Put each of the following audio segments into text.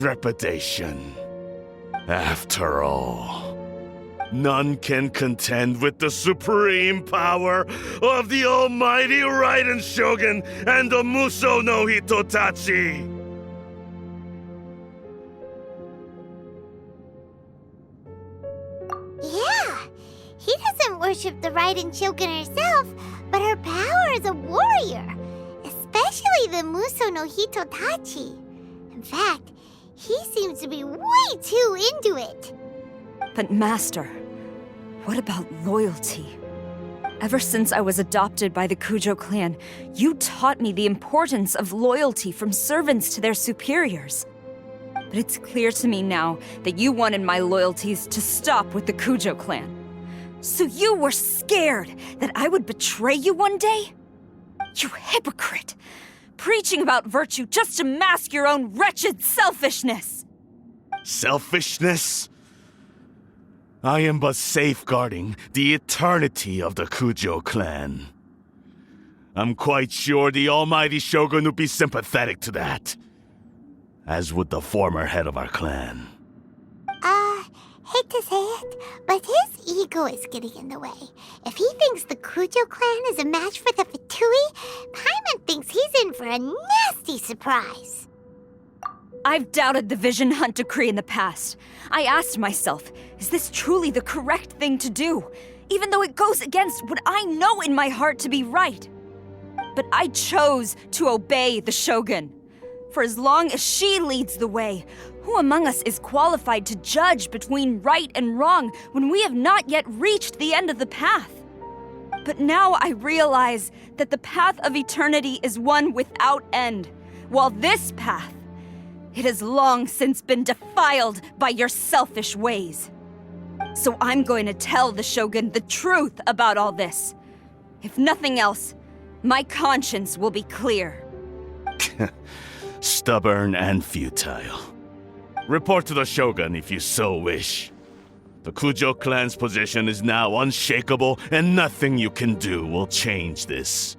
Reputation. After all, none can contend with the supreme power of the almighty Raiden Shogun and the Muso no Hitotachi! Yeah, he doesn't worship the Raiden Shogun herself, but her power as a warrior, especially the Muso no Hitotachi. In fact, he seems to be way too into it. But Master, what about loyalty? Ever since I was adopted by the Kujo clan, you taught me the importance of loyalty from servants to their superiors. But it's clear to me now that you wanted my loyalties to stop with the Kujo clan. So you were scared that I would betray you one day? You hypocrite! Preaching about virtue just to mask your own wretched selfishness! Selfishness? I am but safeguarding the eternity of the Kujo clan. I'm quite sure the almighty Shogun would be sympathetic to that. As would the former head of our clan. Hate to say it, but his ego is getting in the way. If he thinks the Kujo clan is a match for the Fatui, Paimon thinks he's in for a nasty surprise. I've doubted the Vision Hunt decree in the past. I asked myself, is this truly the correct thing to do? Even though it goes against what I know in my heart to be right. But I chose to obey the Shogun. For as long as she leads the way, who among us is qualified to judge between right and wrong when we have not yet reached the end of the path? But now I realize that the path of eternity is one without end, while this path, it has long since been defiled by your selfish ways. So I'm going to tell the Shogun the truth about all this. If nothing else, my conscience will be clear. Stubborn and futile. Report to the Shogun if you so wish. The Kujo clan's position is now unshakable, and nothing you can do will change this.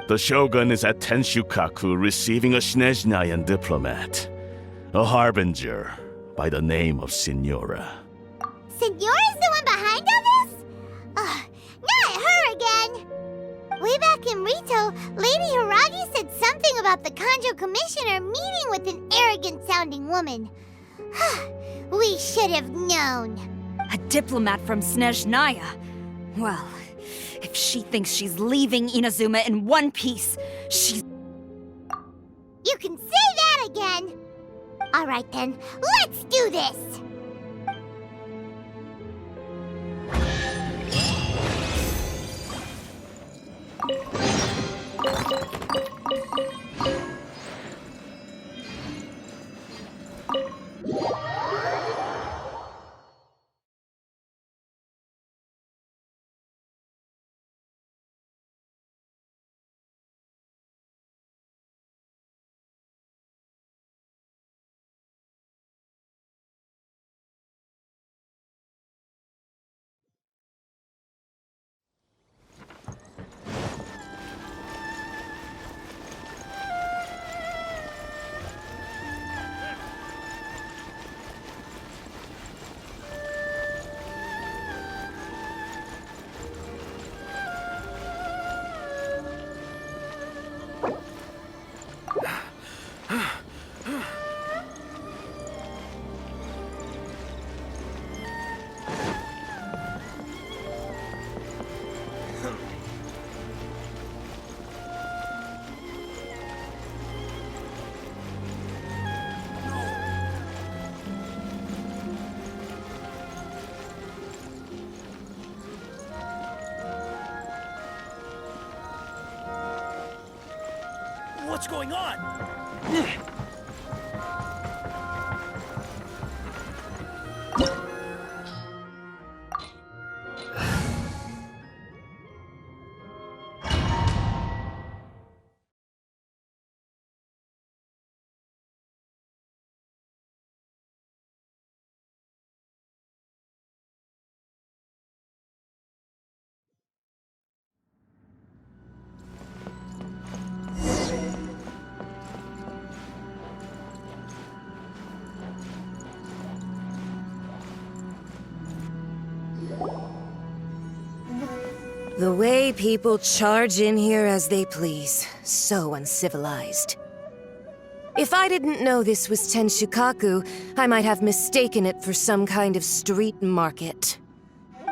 The Shogun is at Tenshukaku receiving a Snezhnayan diplomat, a harbinger by the name of Signora. Signora's the one behind all this? Not her again! Way back in Rito, Lady Hiragi said something about the Kanjo Commissioner meeting with an arrogant-sounding woman. We should have known. A diplomat from Snezhnaya? Well, if she thinks she's leaving Inazuma in one piece, she's... You can say that again! Alright then, let's do this! What's going on? The way people charge in here as they please. So uncivilized. If I didn't know this was Tenshukaku, I might have mistaken it for some kind of street market.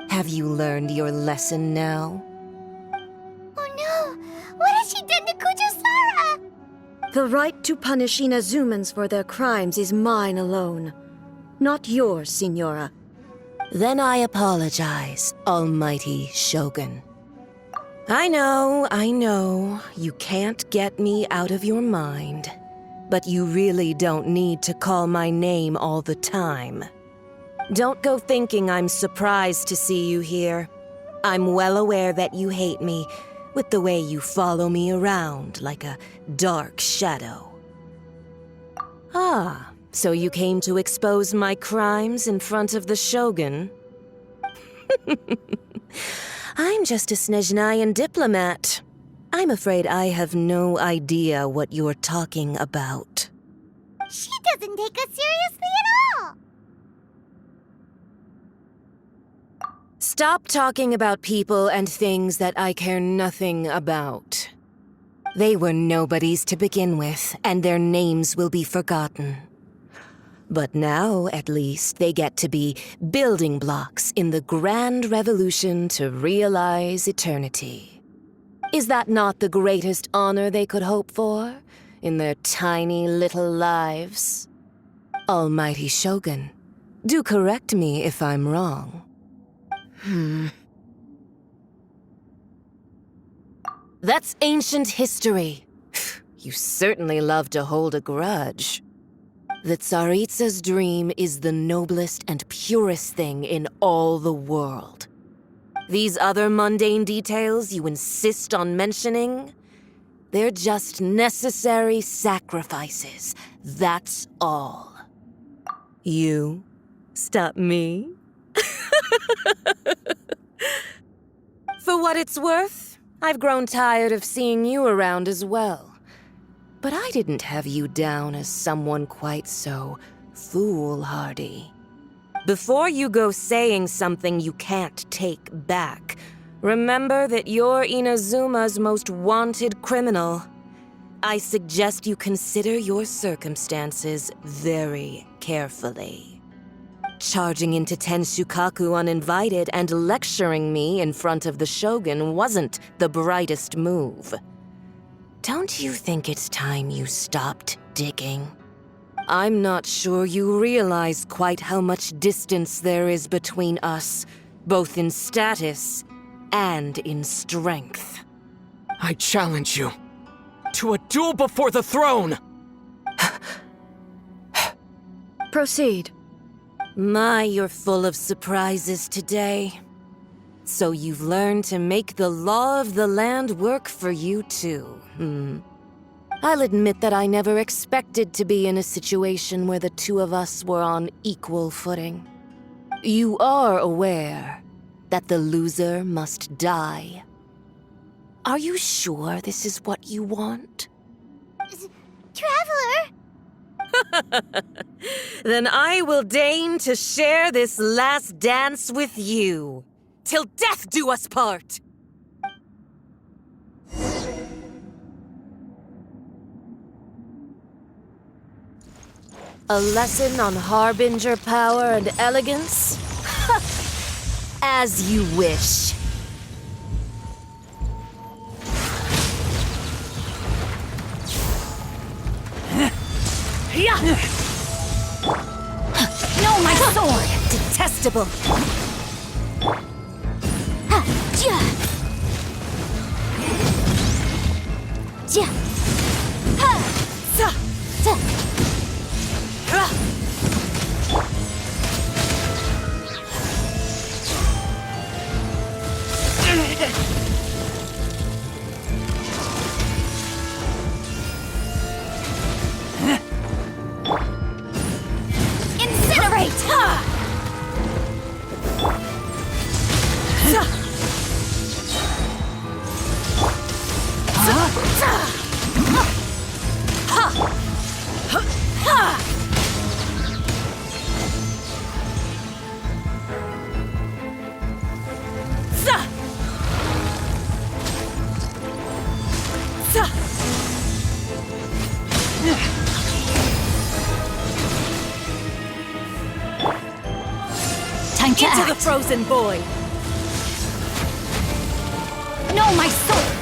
Have you learned your lesson now? Oh no! What has she done to Kujo-Sara? The right to punish Inazumans for their crimes is mine alone. Not yours, Signora. Then I apologize, Almighty Shogun. I know, you can't get me out of your mind. But you really don't need to call my name all the time. Don't go thinking I'm surprised to see you here. I'm well aware that you hate me, with the way you follow me around like a dark shadow. Ah, so you came to expose my crimes in front of the Shogun? I'm just a Snezhnayan diplomat. I'm afraid I have no idea what you're talking about. She doesn't take us seriously at all! Stop talking about people and things that I care nothing about. They were nobodies to begin with, and their names will be forgotten. But now, at least, they get to be building blocks in the grand revolution to realize eternity. Is that not the greatest honor they could hope for in their tiny little lives? Almighty Shogun, do correct me if I'm wrong. That's ancient history. You certainly love to hold a grudge. The Tsaritsa's dream is the noblest and purest thing in all the world. These other mundane details you insist on mentioning, they're just necessary sacrifices. That's all. You stop me? For what it's worth, I've grown tired of seeing you around as well. But I didn't have you down as someone quite so foolhardy. Before you go saying something you can't take back, remember that you're Inazuma's most wanted criminal. I suggest you consider your circumstances very carefully. Charging into Tenshukaku uninvited and lecturing me in front of the Shogun wasn't the brightest move. Don't you think it's time you stopped digging? I'm not sure you realize quite how much distance there is between us, both in status and in strength. I challenge you to a duel before the throne! Proceed. My, you're full of surprises today. So you've learned to make the law of the land work for you too, I'll admit that I never expected to be in a situation where the two of us were on equal footing. You are aware that the loser must die. Are you sure this is what you want? Traveler! Then I will deign to share this last dance with you. Till death do us part! A lesson on harbinger power and elegance? As you wish. No, my sword! Detestable. to Into act. the frozen void. No, my sword!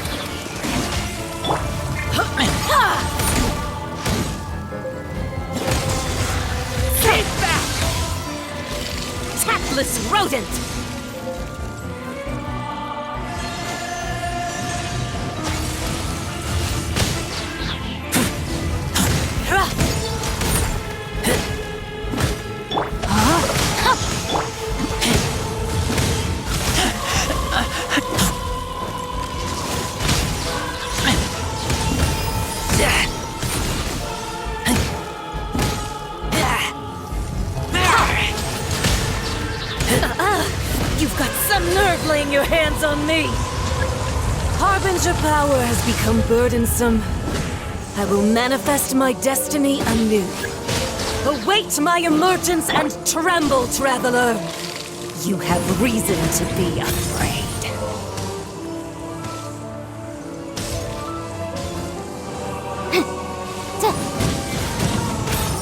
Take back! Tactless rodent! You've got some nerve laying your hands on me! Harbinger power has become burdensome. I will manifest my destiny anew. Await my emergence and tremble, traveler! You have reason to be afraid.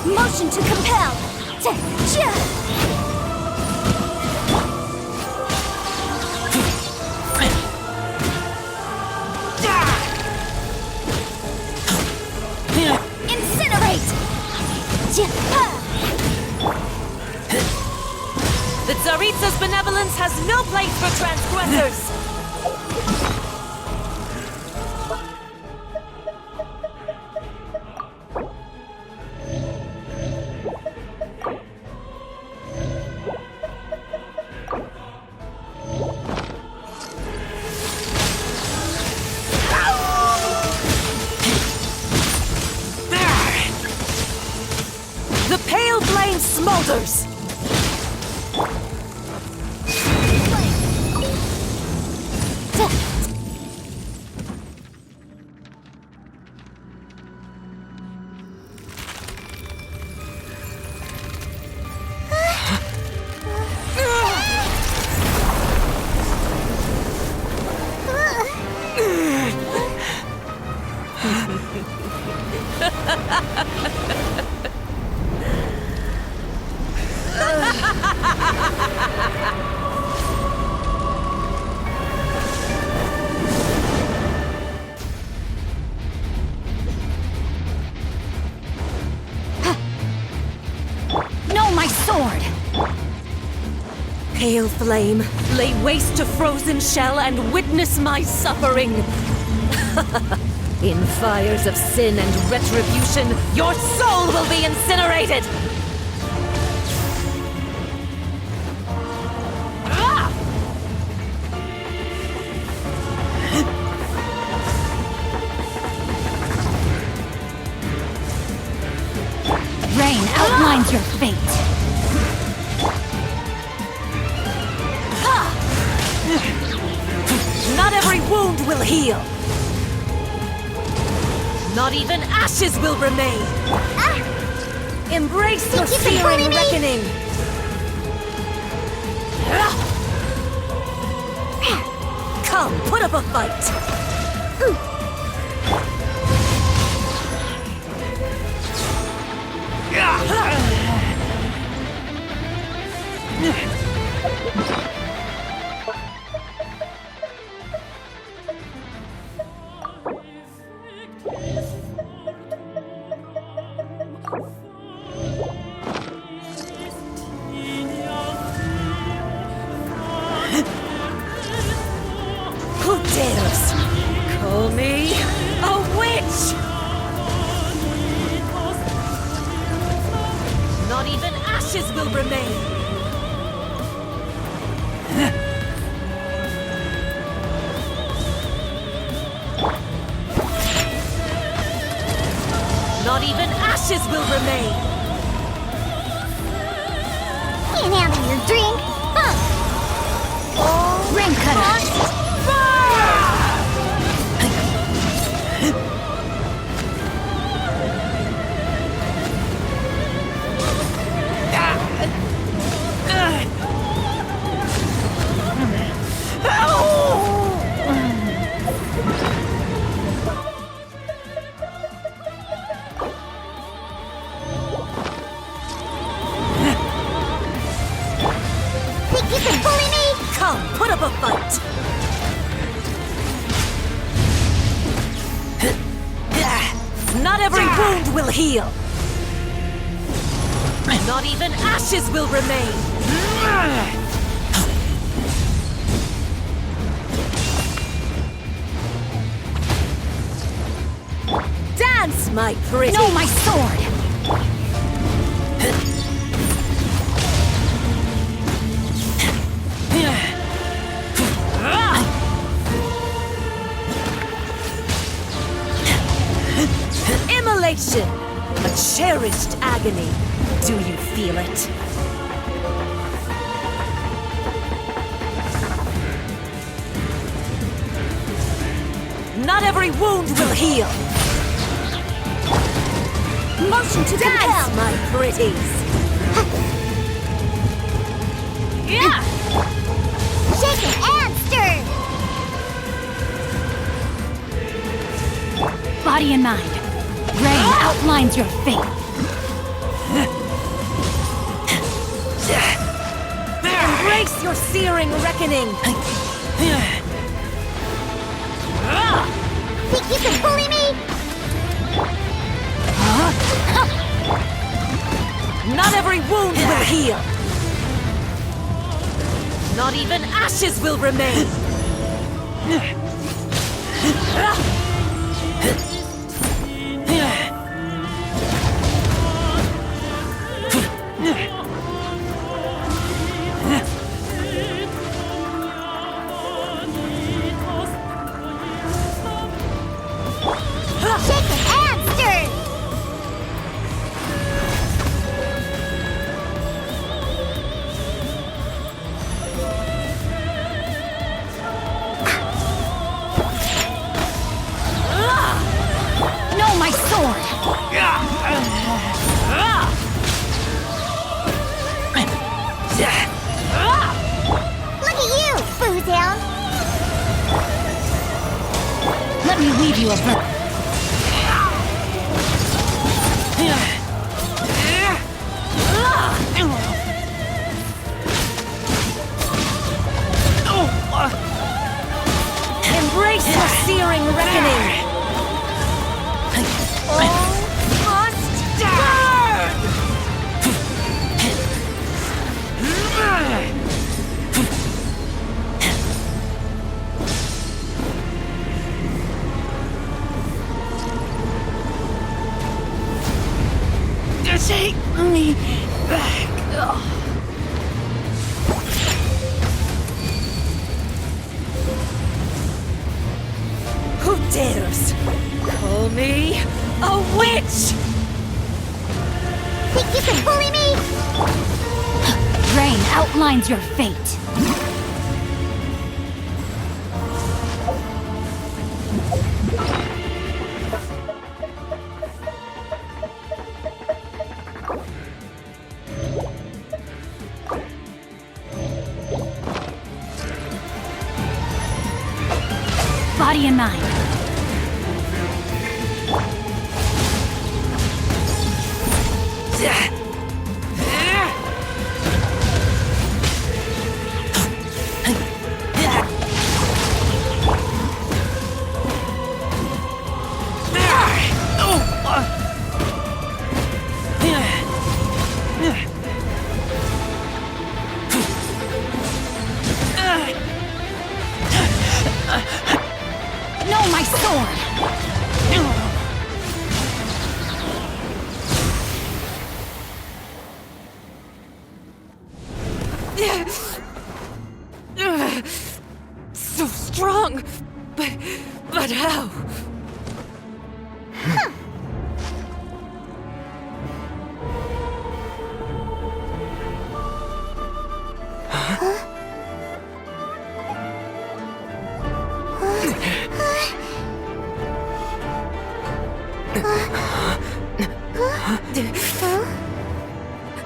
Motion to compel. Incinerate! The Tsaritsa's benevolence has no place for transgressors! The pale flame smolders! No, my sword! Pale flame, lay waste to frozen shell and witness my suffering! In fires of sin and retribution, your soul will be incinerated! Rain outlines your fate. Not every wound will heal! Not even ashes will remain! Embrace your Think you can searing bully me? reckoning! Come, put up a fight! Who dares call me a witch? Not even ashes will remain. Not even ashes will remain. Can't handle your drink. Ring cutter! a fight! Not every wound will heal! Not even ashes will remain! Dance, my pretty! No, my sword! Immolation! A cherished agony. Do you feel it? Not every wound will heal! Motion to Dance, my pretties! Yeah! Shaken and stirred! Body and mind. Rain outlines your fate. Embrace your searing reckoning! Think you can bully me? Not every wound will heal! Not even ashes will remain! Shaken and stirred! No, my sword! Look at you, Bootown! Let me weave you a verse. Embrace your searing reckoning! All must burn! Take me back. Who dares call me a witch? Think you can bully me? Rain outlines your fate. Body and mind. No, my sword! So strong, but how?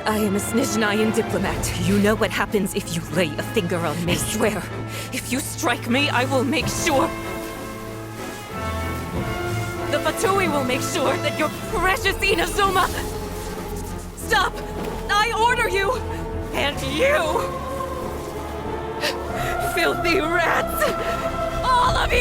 I am a Snezhnayan diplomat. You know what happens if you lay a finger on me. I swear, if you strike me, I will make sure. The fatui will make sure that your precious Inazuma. Stop! I order you! And you! filthy rats! All of you!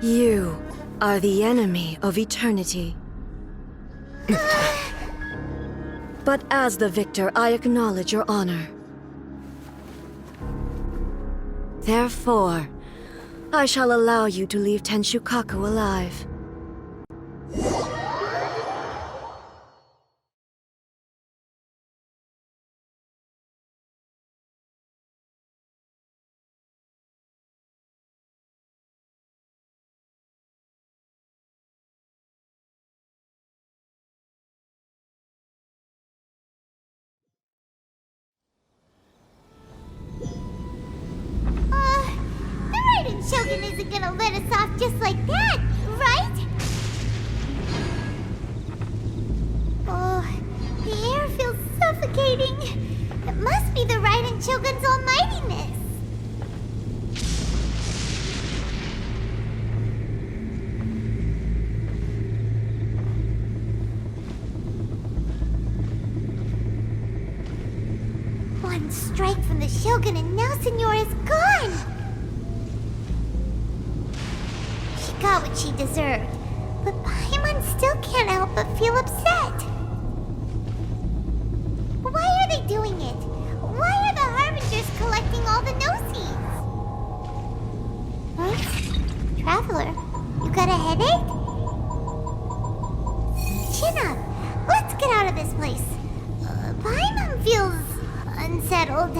You are the enemy of eternity. But as the victor, I acknowledge your honor. Therefore, I shall allow you to leave Tenshukaku alive. The raiden shogun isn't gonna let us off just like that, right? Oh, the air feels suffocating. It must be the raiden shogun's almightiness. One strike from the shogun and now Senora is gone! She got what she deserved, but Paimon still can't help but feel upset. Why are they doing it? Why are the Harbingers collecting all the no-seeds? Huh? Traveler, you got a headache? Chin up. Let's get out of this place. Paimon feels unsettled.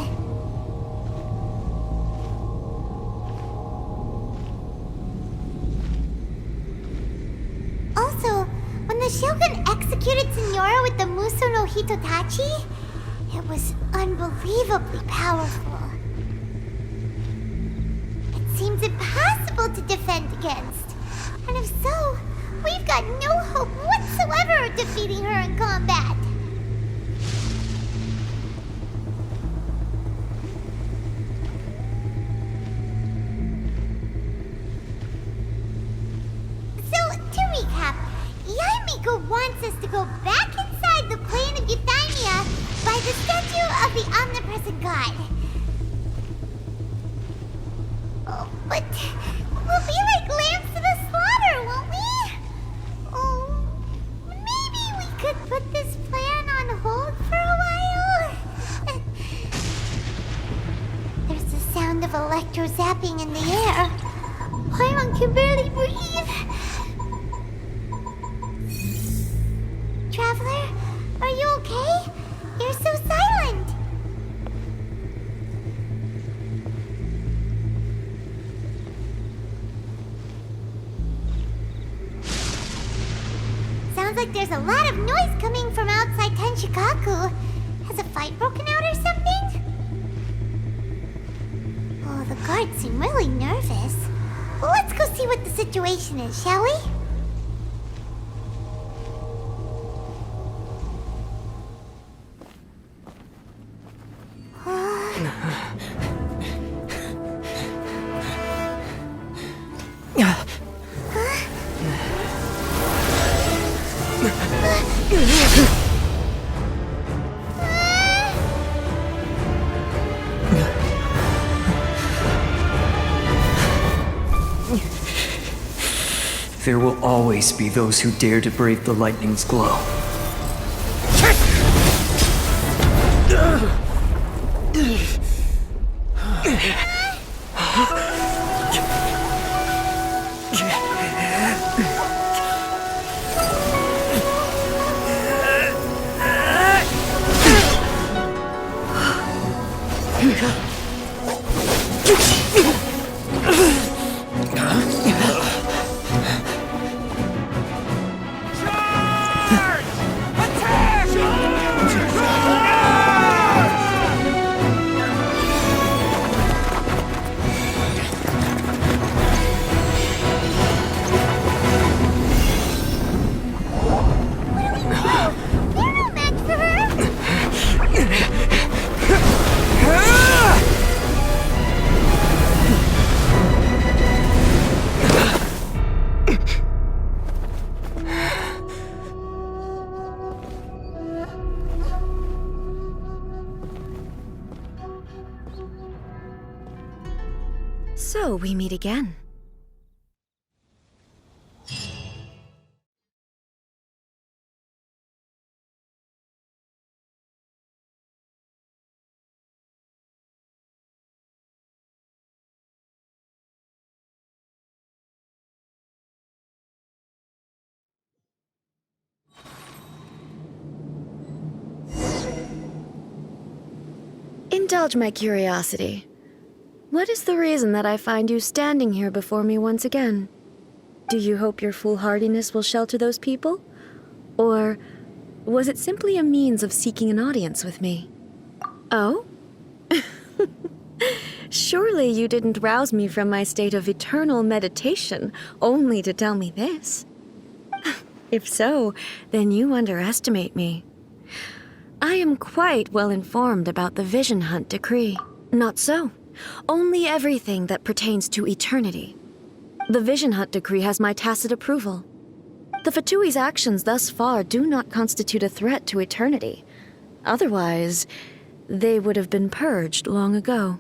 Also, when the Shogun executed Senora with the Muso no Hitotachi, it was unbelievably powerful. It seems impossible to defend against. And if so, we've got no hope whatsoever of defeating her in combat. Wants us to go back inside the plane of Euthymia by the statue of the omnipresent god. Oh, but we'll be like lambs to the slaughter, won't we? Oh, maybe we could put this plan on hold for a while? There's the sound of electro-zapping in the air. Paimon can barely breathe. Traveler, are you okay? You're so silent. Sounds like there's a lot of noise coming from outside Tenshukaku. Has a fight broken out or something? Oh, the guards seem really nervous. Well, let's go see what the situation is, shall we? There will always be those who dare to brave the lightning's glow. So we meet again. Indulge my curiosity. What is the reason that I find you standing here before me once again? Do you hope your foolhardiness will shelter those people? Or was it simply a means of seeking an audience with me? Oh? Surely you didn't rouse me from my state of eternal meditation only to tell me this. If so, then you underestimate me. I am quite well informed about the Vision Hunt decree. Not so. Only everything that pertains to eternity. The Vision Hunt decree has my tacit approval. The Fatui's actions thus far do not constitute a threat to eternity. Otherwise, they would have been purged long ago.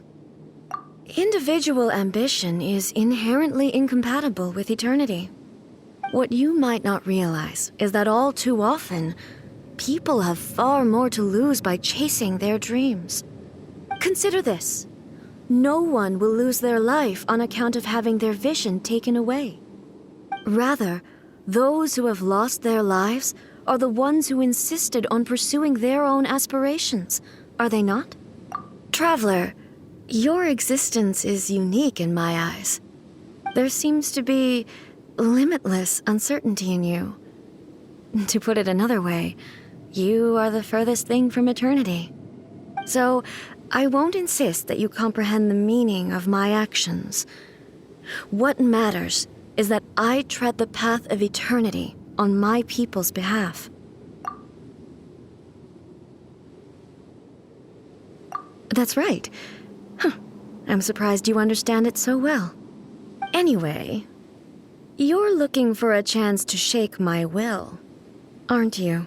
Individual ambition is inherently incompatible with eternity. What you might not realize is that all too often, people have far more to lose by chasing their dreams. Consider this. No one will lose their life on account of having their vision taken away. Rather, those who have lost their lives are the ones who insisted on pursuing their own aspirations, are they not? Traveler, your existence is unique in my eyes. There seems to be limitless uncertainty in you. To put it another way, you are the furthest thing from eternity. So, I won't insist that you comprehend the meaning of my actions. What matters is that I tread the path of eternity on my people's behalf. That's right. I'm surprised you understand it so well. Anyway, you're looking for a chance to shake my will, aren't you?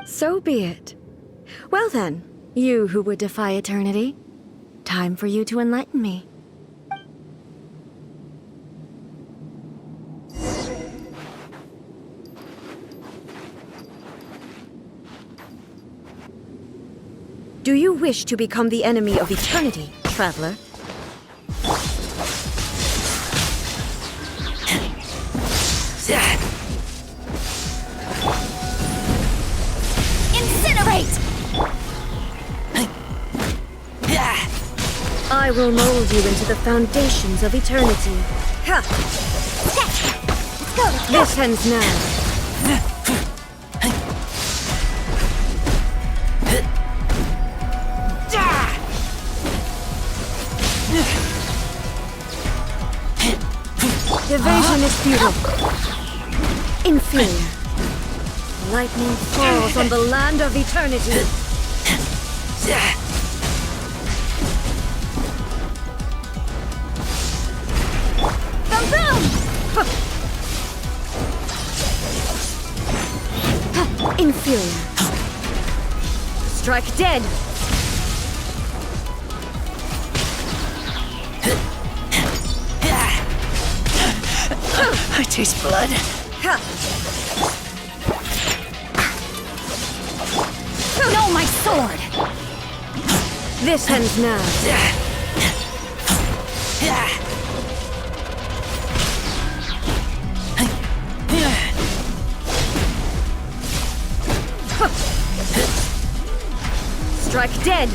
So be it. Well then, you who would defy eternity, time for you to enlighten me. Do you wish to become the enemy of eternity, traveler? Incinerate! I will mold you into the foundations of eternity. Ha! Let's go. This ends now. Evasion is futile. Inferior. Lightning falls on the land of eternity. Boom! Inferior. Strike dead. I taste blood. Ha! No, my sword! This ends now. Strike dead.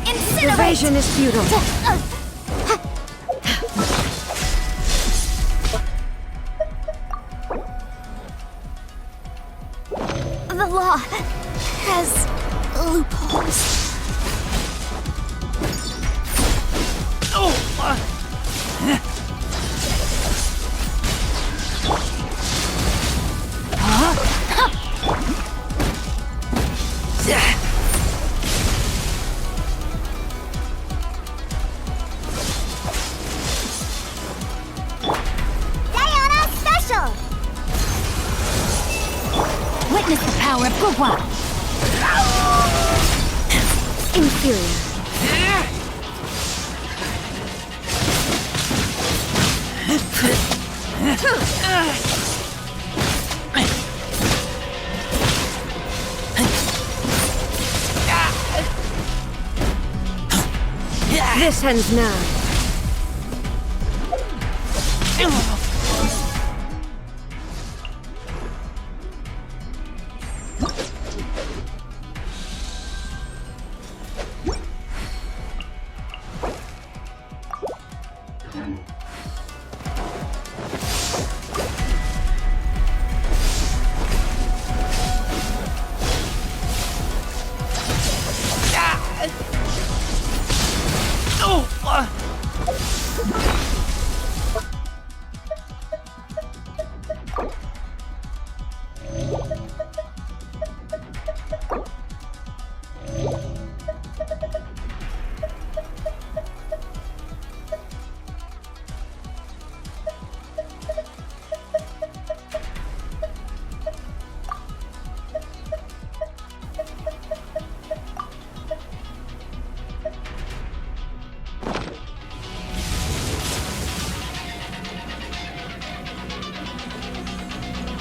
Incinerate! Evasion is futile. The law has loopholes. Inferior. This ends now.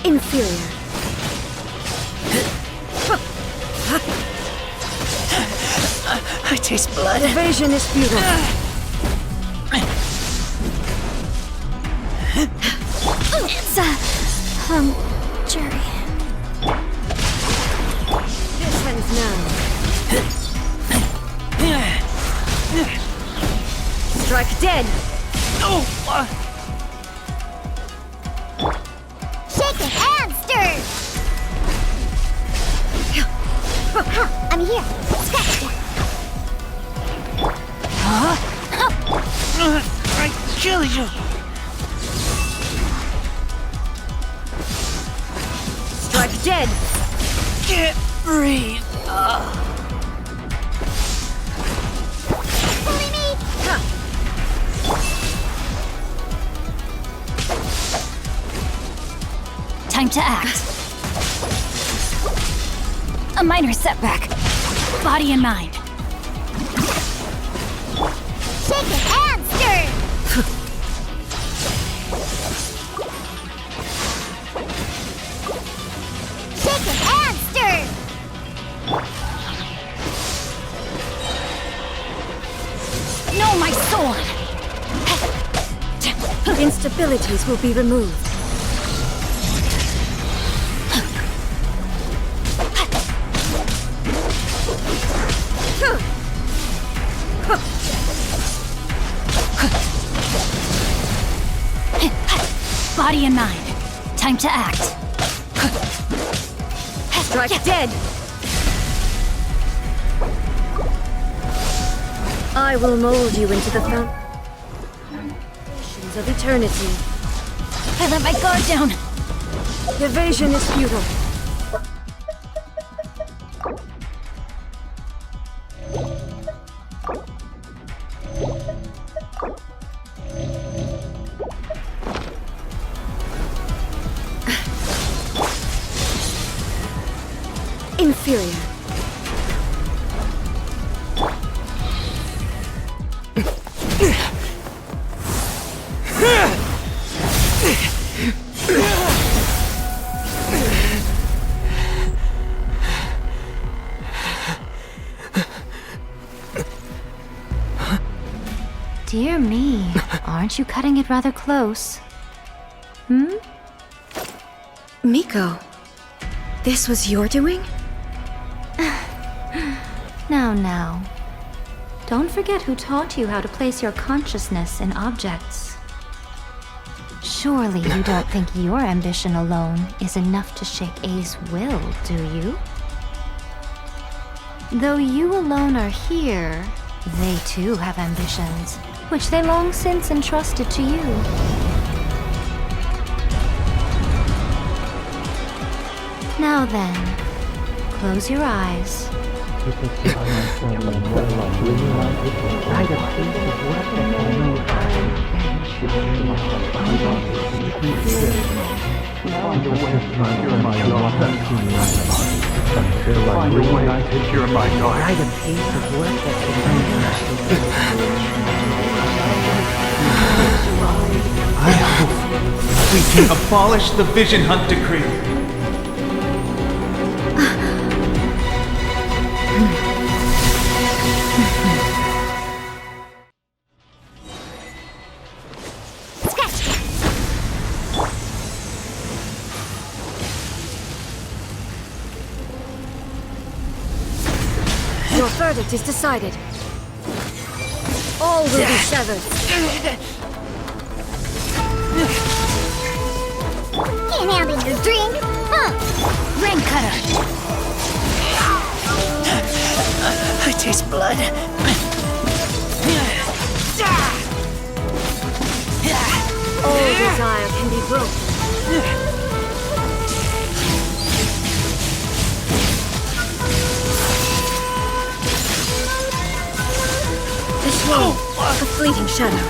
Inferior. I taste blood. Evasion is futile. It's jury. This ends now. Strike dead. Shaken and stirred. I'm here. Scratch ya. I kill you! Strike dead. Can't breathe. Bully me. Time to act. A minor setback. Body and mind. Shaken and stirred. Shaken and stirred. No, my sword! Instabilities will be removed. Body and mind. Time to act. Strike dead. I will mold you into the foundations of eternity. I let my guard down. Evasion is futile. Inferior. Dear me, aren't you cutting it rather close? Hmm? Miko, this was your doing? Now. Don't forget who taught you how to place your consciousness in objects. Surely you don't think your ambition alone is enough to shake A's will, do you? Though you alone are here, they too have ambitions, which they long since entrusted to you. Now then, close your eyes. Find a way to secure my daughter. Until I reunite and secure my daughter. By the piece of work that can I hope we can abolish the Vision Hunt Decree. Your verdict is decided. All will be severed. Can't handle your drink, huh? Rain cutter. I taste blood. All desire can be broken. This one, a fleeting shadow.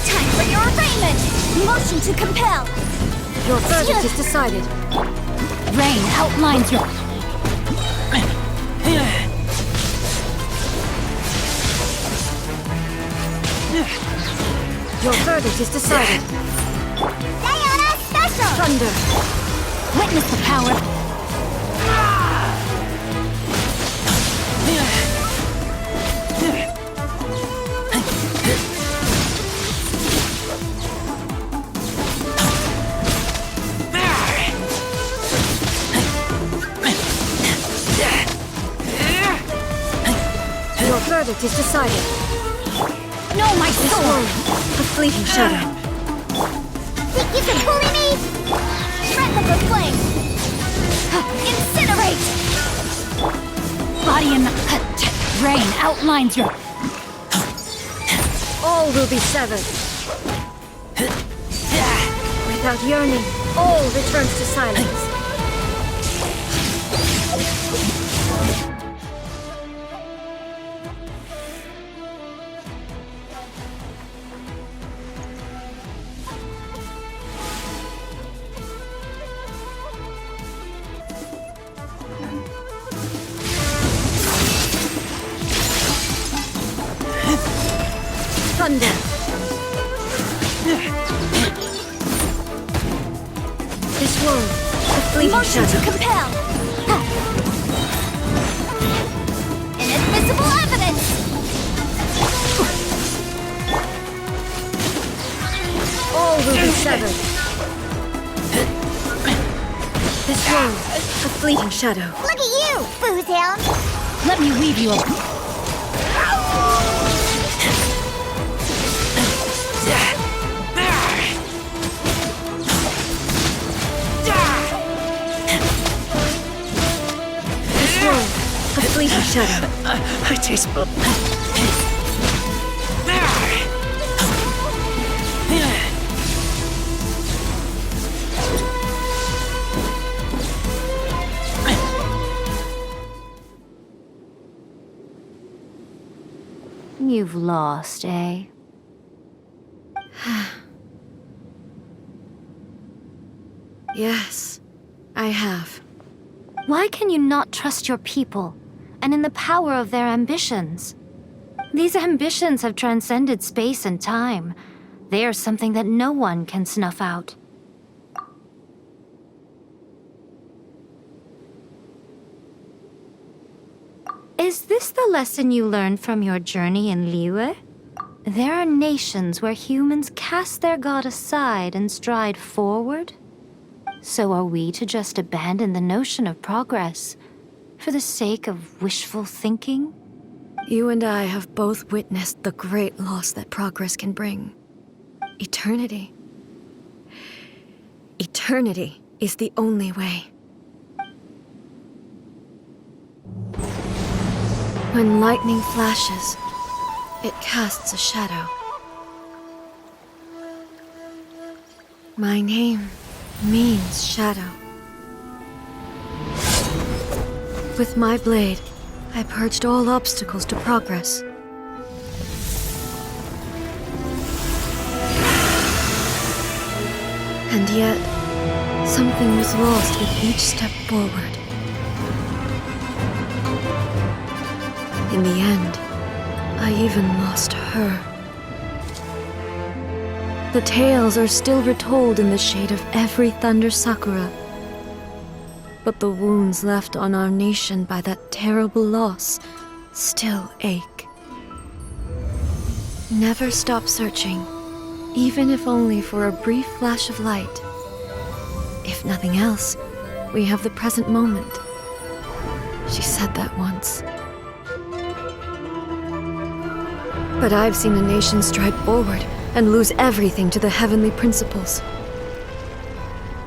Time for your arraignment! Motion to compel! Your verdict is decided. Rain outlines your... Your verdict is decided. Diana Special! Thunder. Witness the power. Your verdict is decided. No, my sword! A fleeting shadow. Think you can bully me? Shred them with flame! Incinerate! Body in the... Rain outlines your... All will be severed. Without yearning, all returns to silence. Thunder. This one, a fleeting Motion shadow. to compel! Inadmissible evidence! All will be severed. This one, a fleeting shadow. Look at you, Boozehound! Let me weave you a... A fleeting shadow. I taste blood. You've lost, eh? Yes, I have. Why can you not trust your people, and in the power of their ambitions? These ambitions have transcended space and time. They are something that no one can snuff out. Is this the lesson you learned from your journey in Liyue? There are nations where humans cast their god aside and stride forward. So are we to just abandon the notion of progress for the sake of wishful thinking? You and I have both witnessed the great loss that progress can bring. Eternity. Eternity is the only way. When lightning flashes, it casts a shadow. My name means shadow. With my blade, I purged all obstacles to progress. And yet, something was lost with each step forward. In the end, I even lost her. The tales are still retold in the shade of every Thunder Sakura. But the wounds left on our nation by that terrible loss still ache. Never stop searching, even if only for a brief flash of light. If nothing else, we have the present moment. She said that once. But I've seen a nation stride forward and lose everything to the heavenly principles.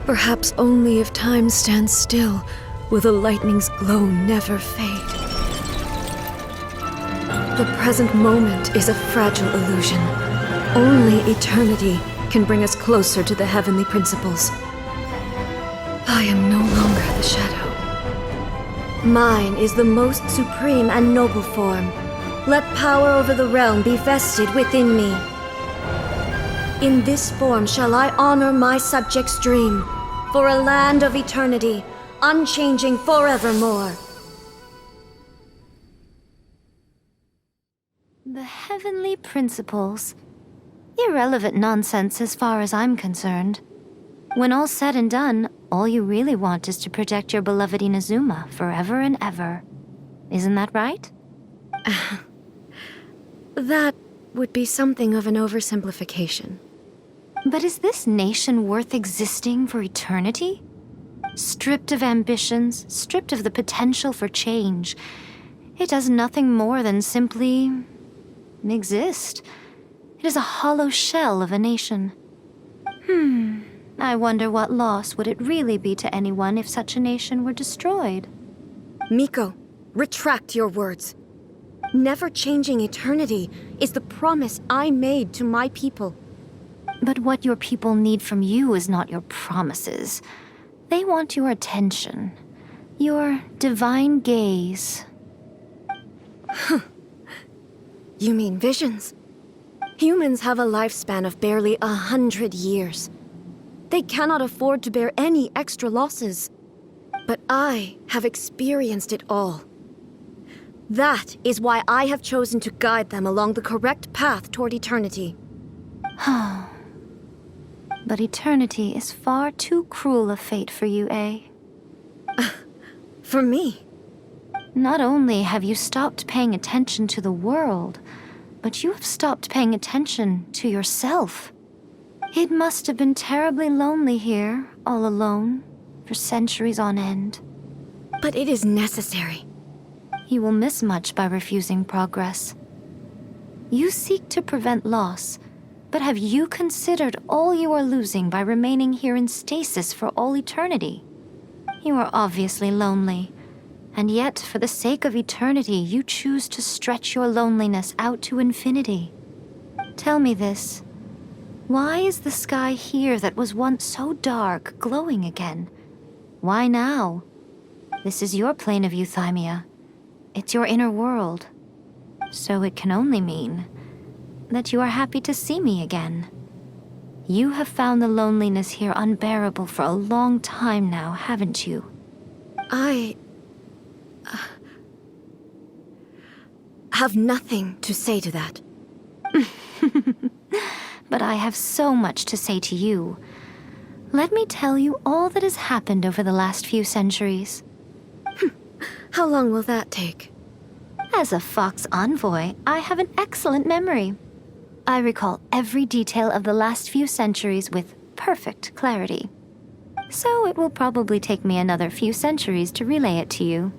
Perhaps only if time stands still will the lightning's glow never fade. The present moment is a fragile illusion. Only eternity can bring us closer to the heavenly principles. I am no longer the shadow. Mine is the most supreme and noble form. Let power over the realm be vested within me. In this form shall I honor my subjects' dream, for a land of eternity, unchanging forevermore. The heavenly principles. Irrelevant nonsense as far as I'm concerned. When all's said and done, all you really want is to protect your beloved Inazuma forever and ever. Isn't that right? That would be something of an oversimplification. But is this nation worth existing for eternity? Stripped of ambitions, stripped of the potential for change, it does nothing more than simply exist. It is a hollow shell of a nation. I wonder what loss would it really be to anyone if such a nation were destroyed? Miko, retract your words. Never changing eternity is the promise I made to my people. But what your people need from you is not your promises. They want your attention, your divine gaze. You mean visions? Humans have a lifespan of barely 100 years. They cannot afford to bear any extra losses. But I have experienced it all. That is why I have chosen to guide them along the correct path toward eternity. But eternity is far too cruel a fate for you, eh? For me? Not only have you stopped paying attention to the world, but you have stopped paying attention to yourself. It must have been terribly lonely here, all alone, for centuries on end. But it is necessary. You will miss much by refusing progress. You seek to prevent loss, but have you considered all you are losing by remaining here in stasis for all eternity? You are obviously lonely, and yet for the sake of eternity you choose to stretch your loneliness out to infinity. Tell me this. Why is the sky here that was once so dark glowing again? Why now? This is your plane of euthymia. It's your inner world. So it can only mean that you are happy to see me again. You have found the loneliness here unbearable for a long time now, haven't you? I have nothing to say to that. But I have so much to say to you. Let me tell you all that has happened over the last few centuries. How long will that take? As a Fox envoy, I have an excellent memory. I recall every detail of the last few centuries with perfect clarity. So it will probably take me another few centuries to relay it to you.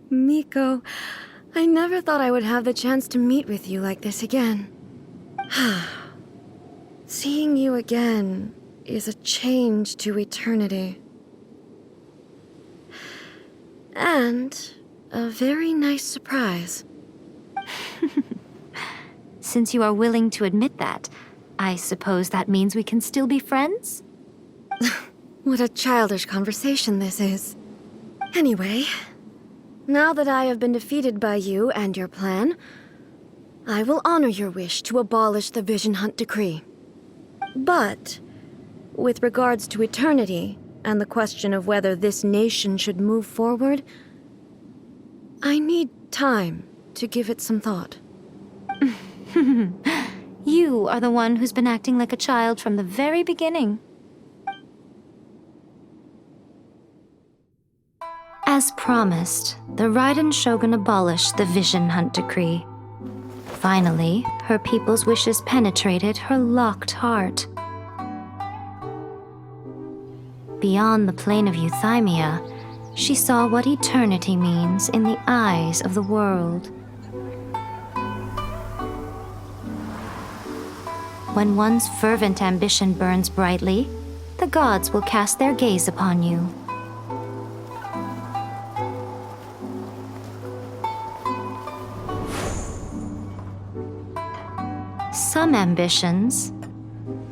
Miko, I never thought I would have the chance to meet with you like this again. Seeing you again is a change to eternity. And a very nice surprise. Since you are willing to admit that, I suppose that means we can still be friends? What a childish conversation this is. Anyway, now that I have been defeated by you and your plan, I will honor your wish to abolish the Vision Hunt decree. But, with regards to eternity and the question of whether this nation should move forward, I need time to give it some thought. You are the one who's been acting like a child from the very beginning. As promised, the Raiden Shogun abolished the Vision Hunt decree. Finally, her people's wishes penetrated her locked heart. Beyond the plane of euthymia, she saw what eternity means in the eyes of the world. When one's fervent ambition burns brightly, the gods will cast their gaze upon you. Some ambitions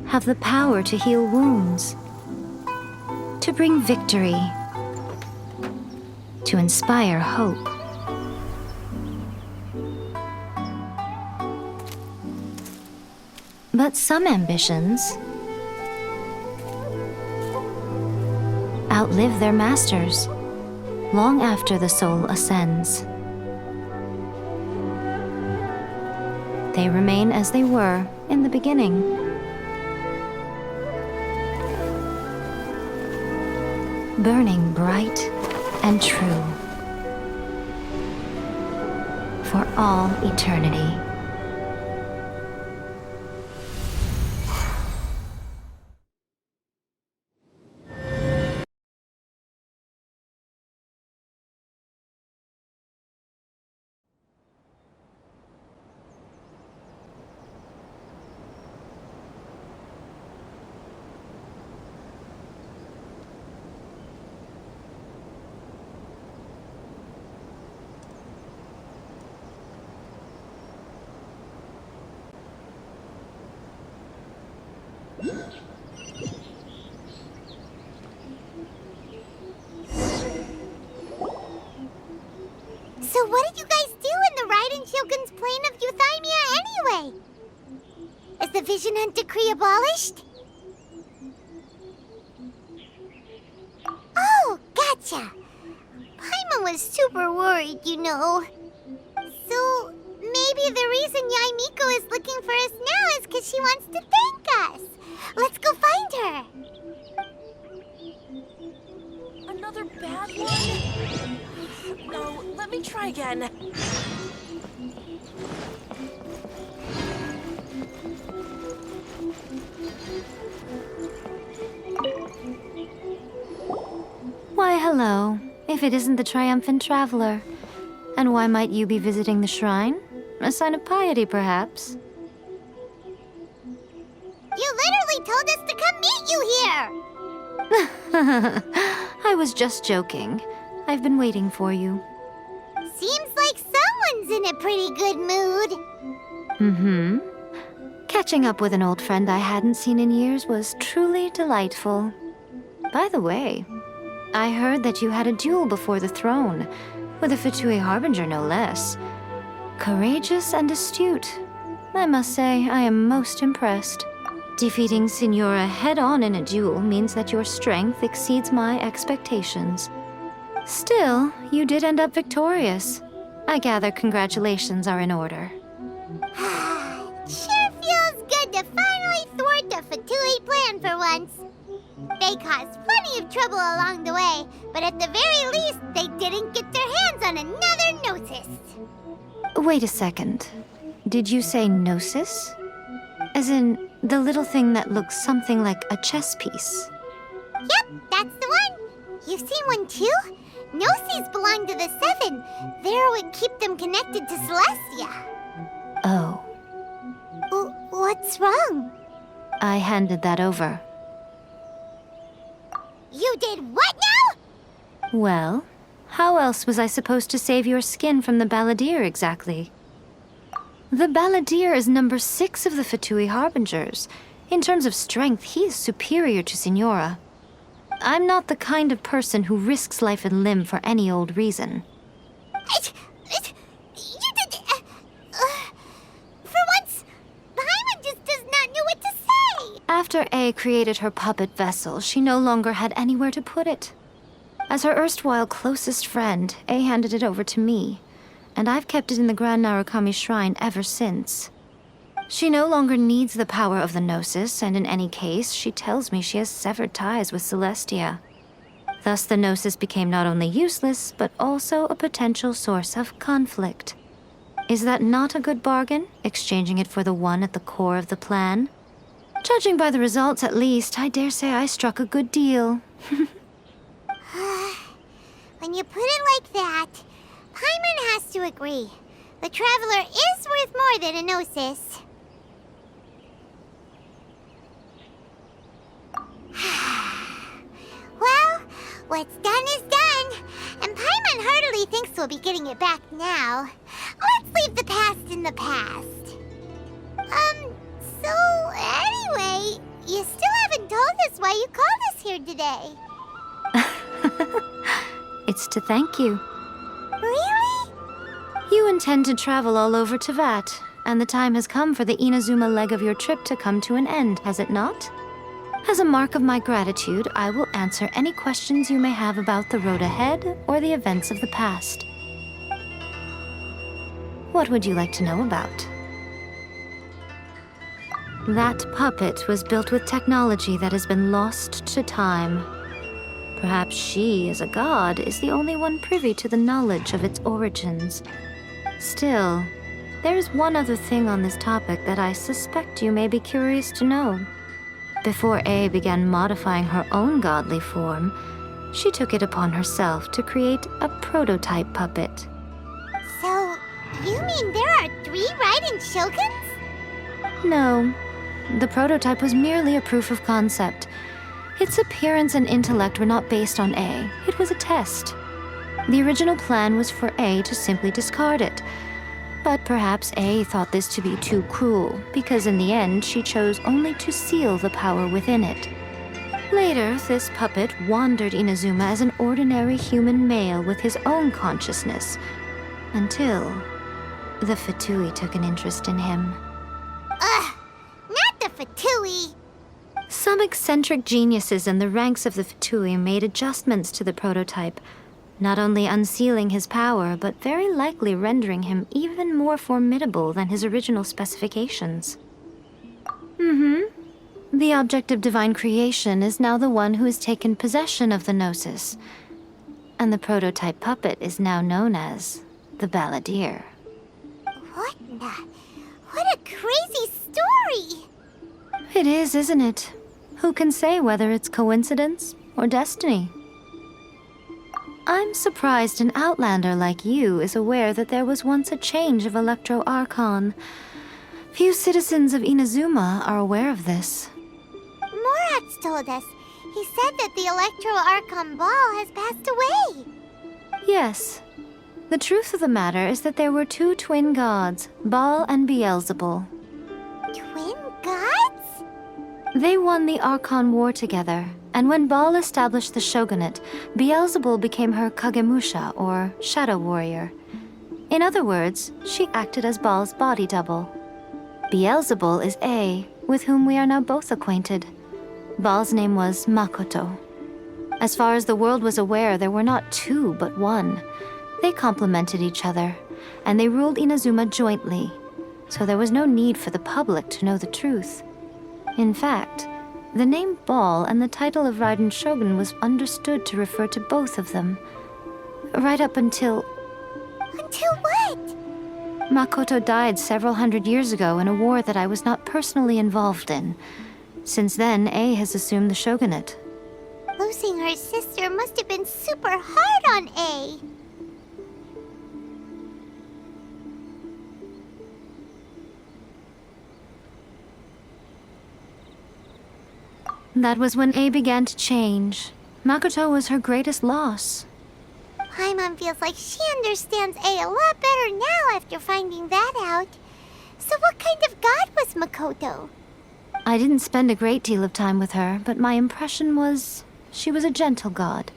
have the power to heal wounds, to bring victory, to inspire hope. But some ambitions outlive their masters long after the soul ascends. They remain as they were in the beginning. Burning bright and true for all eternity. So what did you guys do in the Raiden Shogun's plane of euthymia anyway? Is the Vision Hunt decree abolished? Oh, gotcha. Paimon was super worried, you know. So maybe the reason Yaimiko is looking for us now is because she wants to thank us. Let's go find her. Another bad one? No, let me try again. Why, hello, if it isn't the triumphant traveler. And why might you be visiting the shrine? A sign of piety, perhaps? You literally told us to come meet you here! I was just joking. I've been waiting for you. Seems like someone's in a pretty good mood. Mm-hmm. Catching up with an old friend I hadn't seen in years was truly delightful. By the way, I heard that you had a duel before the throne, with a Fatui Harbinger no less. Courageous and astute. I must say, I am most impressed. Defeating Signora head-on in a duel means that your strength exceeds my expectations. Still, you did end up victorious. I gather congratulations are in order. Sure feels good to finally thwart the Fatui plan for once. They caused plenty of trouble along the way, but at the very least, they didn't get their hands on another Gnosis. Wait a second. Did you say Gnosis? As in, the little thing that looks something like a chess piece? Yep, that's the one. You've seen one too? Gnosis belong to the Seven. They're what keep them connected to Celestia. Oh. What's wrong? I handed that over. You did what now? Well, how else was I supposed to save your skin from the Balladeer exactly? The Balladeer is number 6 of the Fatui Harbingers. In terms of strength, he is superior to Signora. I'm not the kind of person who risks life and limb for any old reason. After A created her puppet vessel, she no longer had anywhere to put it. As her erstwhile closest friend, A handed it over to me, and I've kept it in the Grand Narukami Shrine ever since. She no longer needs the power of the Gnosis, and in any case, she tells me she has severed ties with Celestia. Thus, the Gnosis became not only useless, but also a potential source of conflict. Is that not a good bargain, exchanging it for the one at the core of the plan? Judging by the results, at least, I dare say I struck a good deal. When you put it like that, Paimon has to agree. The Traveler is worth more than a Gnosis. Well, what's done is done, and Paimon heartily thinks we'll be getting it back now. Let's leave the past in the past. So anyway, you still haven't told us why you called us here today. It's to thank you. Really? You intend to travel all over Teyvat, and the time has come for the Inazuma leg of your trip to come to an end, has it not? As a mark of my gratitude, I will answer any questions you may have about the road ahead or the events of the past. What would you like to know about? That puppet was built with technology that has been lost to time. Perhaps she, as a god, is the only one privy to the knowledge of its origins. Still, there is one other thing on this topic that I suspect you may be curious to know. Before A began modifying her own godly form, she took it upon herself to create a prototype puppet. So, you mean there are 3 raiden shoguns? No, the prototype was merely a proof of concept. Its appearance and intellect were not based on A. It was a test. The original plan was for A to simply discard it. But perhaps A thought this to be too cruel, because in the end she chose only to seal the power within it. Later, this puppet wandered Inazuma as an ordinary human male with his own consciousness, until the fatui took an interest in him. Ugh! Not the fatui! Some eccentric geniuses in the ranks of the fatui made adjustments to the prototype, not only unsealing his power, but very likely rendering him even more formidable than his original specifications. The object of divine creation is now the one who has taken possession of the Gnosis, and the prototype puppet is now known as the Balladeer. What a crazy story! It is, isn't it? Who can say whether it's coincidence or destiny? I'm surprised an outlander like you is aware that there was once a change of Electro Archon. Few citizens of Inazuma are aware of this. Morat's told us. He said that the Electro Archon Ball has passed away. Yes. The truth of the matter is that there were 2 twin gods, Baal and Beelzebul. Twin gods? They won the Archon War together, and when Baal established the shogunate, Beelzebul became her Kagemusha, or shadow warrior. In other words, she acted as Baal's body double. Beelzebul is A, with whom we are now both acquainted. Baal's name was Makoto. As far as the world was aware, there were not 2, but 1. They complemented each other, and they ruled Inazuma jointly, so there was no need for the public to know the truth. In fact, the name Baal and the title of Raiden Shogun was understood to refer to both of them. Right up until... Until what? Makoto died several hundred years ago in a war that I was not personally involved in. Since then, A has assumed the shogunate. Losing her sister must have been super hard on A. That was when A began to change. Makoto was her greatest loss. Paimon feels like she understands A lot better now after finding that out. So what kind of god was Makoto? I didn't spend a great deal of time with her, but my impression was she was a gentle god,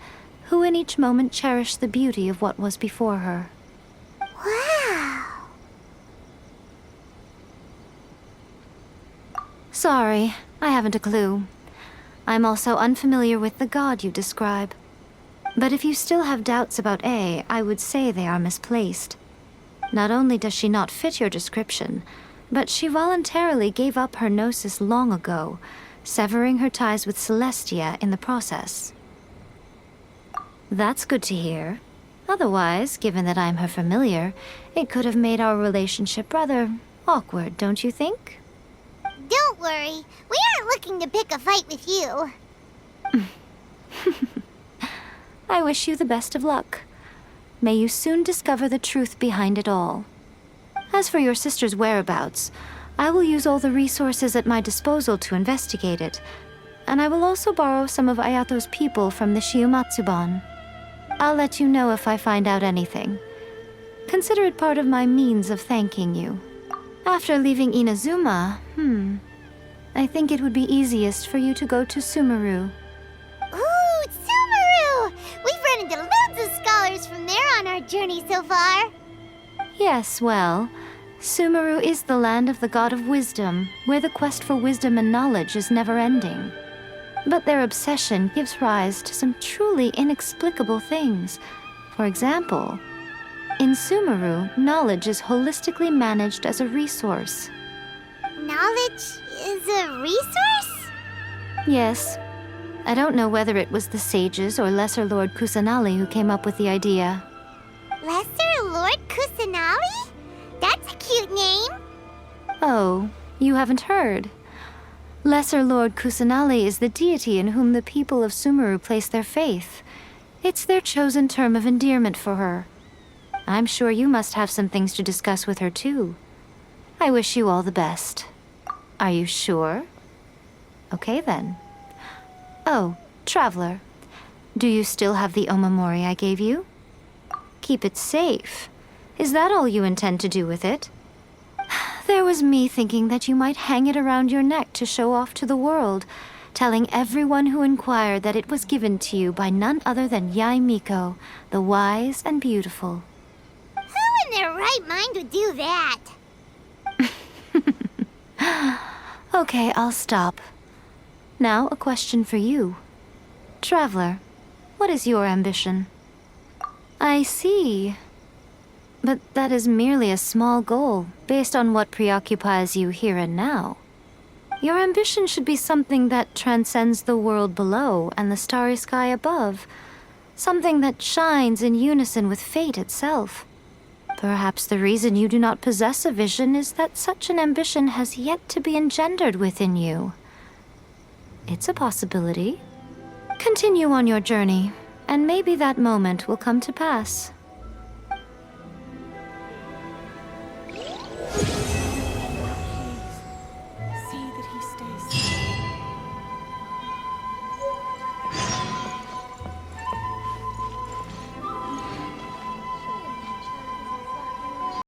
who in each moment cherished the beauty of what was before her. Wow! Sorry, I haven't a clue. I'm also unfamiliar with the god you describe. But if you still have doubts about A, I would say they are misplaced. Not only does she not fit your description, but she voluntarily gave up her gnosis long ago, severing her ties with Celestia in the process. That's good to hear. Otherwise, given that I'm her familiar, it could have made our relationship rather awkward, don't you think? Don't worry. We aren't looking to pick a fight with you. I wish you the best of luck. May you soon discover the truth behind it all. As for your sister's whereabouts, I will use all the resources at my disposal to investigate it, and I will also borrow some of Ayato's people from the Shiumatsuban. I'll let you know if I find out anything. Consider it part of my means of thanking you. After leaving Inazuma, I think it would be easiest for you to go to Sumeru. Ooh, Sumeru! We've run into loads of scholars from there on our journey so far. Yes, well, Sumeru is the land of the god of wisdom, where the quest for wisdom and knowledge is never-ending. But their obsession gives rise to some truly inexplicable things. For example, in Sumeru, knowledge is holistically managed as a resource. Knowledge is a resource? Yes. I don't know whether it was the sages or Lesser Lord Kusanali who came up with the idea. Lesser Lord Kusanali? That's a cute name. Oh, you haven't heard. Lesser Lord Kusanali is the deity in whom the people of Sumeru place their faith. It's their chosen term of endearment for her. I'm sure you must have some things to discuss with her, too. I wish you all the best. Are you sure? Okay, then. Oh, Traveler. Do you still have the omamori I gave you? Keep it safe. Is that all you intend to do with it? There was me thinking that you might hang it around your neck to show off to the world, telling everyone who inquired that it was given to you by none other than Yae Miko, the wise and beautiful. Who in their right mind would do that? Okay, I'll stop. Now, a question for you. Traveler, what is your ambition? I see. But that is merely a small goal, based on what preoccupies you here and now. Your ambition should be something that transcends the world below and the starry sky above. Something that shines in unison with fate itself. Perhaps the reason you do not possess a vision is that such an ambition has yet to be engendered within you. It's a possibility. Continue on your journey, and maybe that moment will come to pass.